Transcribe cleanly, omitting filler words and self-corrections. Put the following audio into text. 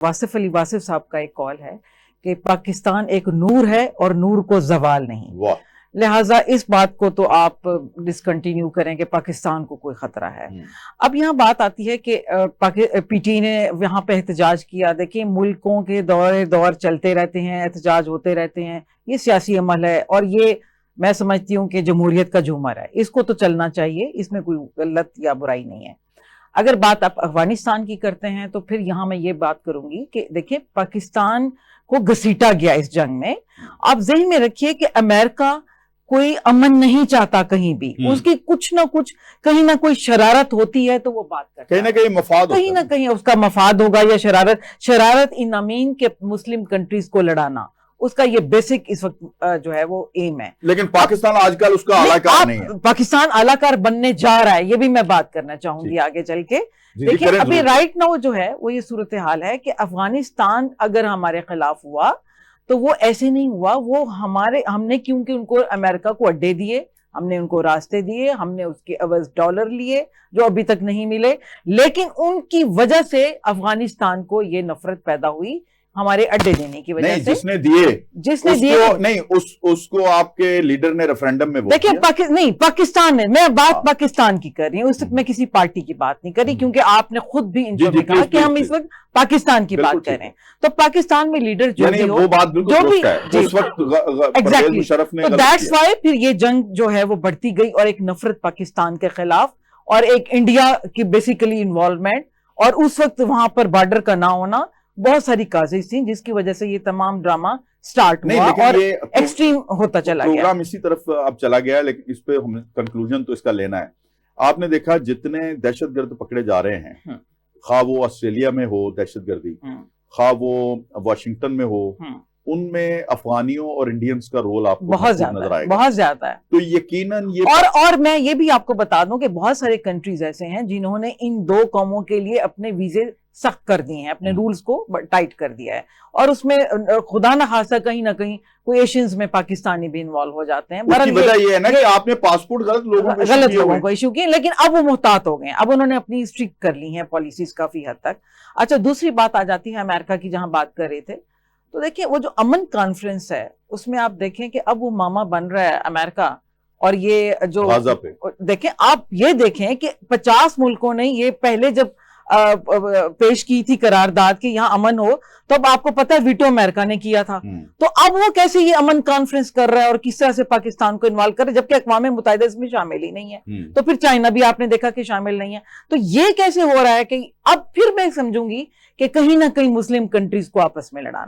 वासिफ अली वासिफ साहब का एक कॉल है कि पाकिस्तान एक नूर है और नूर को जवाल नहीं, लिहाजा इस बात को तो आप डिसकंटिन्यू करें कि पाकिस्तान को कोई खतरा है। अब यहाँ बात आती है कि पीटी ने यहाँ पे एहतजाज किया। देखिए, मुल्कों के दौर चलते रहते हैं, एहतजाज होते रहते हैं, ये सियासी अमल है और ये मैं समझती हूँ कि जमहूरियत का झूमर है, इसको तो चलना चाहिए, इसमें कोई गलत या बुराई नहीं है। अगर बात आप अफगानिस्तान की करते हैं तो फिर यहाँ मैं ये बात करूंगी कि देखिए, पाकिस्तान को घसीटा गया इस जंग में। आप ज़हन में रखिए कि अमेरिका कोई अमन नहीं चाहता कहीं भी, उसकी कुछ ना कुछ कहीं ना कोई शरारत होती है तो वो बात करता है, कहीं ना कहीं मफाद, कहीं ना कहीं उसका मफाद होगा या शरारत इन अमीन के मुस्लिम कंट्रीज को लड़ाना, उसका ये बेसिक इस वक्त जो है वो एम है। लेकिन पाकिस्तान आजकल उसका आलाकार नहीं है। पाकिस्तान आलाकार बनने जा रहा है, ये भी मैं बात करना चाहूंगी आगे चल के। देखिए, अभी राइट नाउ जो है वो ये सूरत हाल है कि अफगानिस्तान अगर हमारे खिलाफ हुआ तो वो ऐसे नहीं हुआ, वो हमने क्योंकि उनको अमेरिका को अड्डे दिए, हमने उनको रास्ते दिए, हमने उसके अवज़ डॉलर लिए जो अभी तक नहीं मिले, लेकिन उनकी वजह से अफगानिस्तान को ये नफरत पैदा हुई, हमारे अड्डे देने की वजह से। जिसने दिए नहीं, उसको आपके लीडर ने रेफरेंडम में वोट देखिए, पाकिस्तान ने, मैं बात पाकिस्तान की कर रही हूँ, उसमें मैं किसी पार्टी की बात नहीं कर रही, क्योंकि आपने खुद भी इंटरव्यू कहा कि हम इस वक्त पाकिस्तान की बात कर रहे हैं। तो पाकिस्तान में लीडर जो भी हो, वो बात जो भी उस वक्त एग्जैक्टली, दैट्स व्हाई फिर ये जंग जो है वो बढ़ती गई और एक नफरत पाकिस्तान के खिलाफ और एक इंडिया की बेसिकली इन्वॉल्वमेंट, और उस वक्त वहां पर बॉर्डर का ना होना, बहुत सारी काजेज थी जिसकी वजह से ये तमाम ड्रामा स्टार्ट हुआ और एक्सट्रीम होता चला गया। प्रोग्राम इसी तरफ अब चला गया, लेकिन इस पे हमें कंक्लूजन तो इसका लेना है। आपने देखा जितने दहशतगर्द पकड़े जा रहे हैं, खा वो ऑस्ट्रेलिया में हो दहशतगर्दी, खा वो वाशिंगटन में हो, उनमें अफगानियों और इंडियंस का रोल आपको बहुत ज्यादा है, बहुत ज्यादा है। तो यकीनन ये और मैं ये भी आपको बता दूं कि बहुत सारे कंट्रीज ऐसे हैं जिन्होंने इन दो कौमों के लिए अपने वीजे सख्त कर दिए हैं, अपने रूल्स को टाइट कर दिया है, और उसमें खुदा न खासा कहीं ना कहीं कोई एशियंस में पाकिस्तानी भी इन्वॉल्व हो जाते हैं। उसकी वजह ये है ना कि आपने पासपोर्ट गलत लोगों को इशू किए, लेकिन अब वो मुहतात हो गए, अब उन्होंने अपनी स्ट्रिक्ट कर ली है पॉलिसीज काफी हद तक। अच्छा, दूसरी बात आ जाती है अमेरिका की, जहां बात कर रहे थे, तो देखिए वो जो अमन कॉन्फ्रेंस है उसमें आप देखें कि अब वो मामा बन रहा है अमेरिका, और ये जो देखें, आप ये देखें कि 50 मुल्कों ने ये पहले जब पेश की थी करारदाद कि यहाँ अमन हो, तो अब आपको पता है वीटो अमेरिका ने किया था। तो अब वो कैसे ये अमन कॉन्फ्रेंस कर रहा है और किस तरह से पाकिस्तान को इन्वॉल्व कर रहा है, जबकि अक़वाम मुत्तहिदा इसमें शामिल ही नहीं है। तो फिर चाइना भी आपने देखा कि शामिल नहीं है। तो ये कैसे हो रहा है कि अब फिर मैं समझूंगी कि कहीं ना कहीं मुस्लिम कंट्रीज को आपस में लड़ाना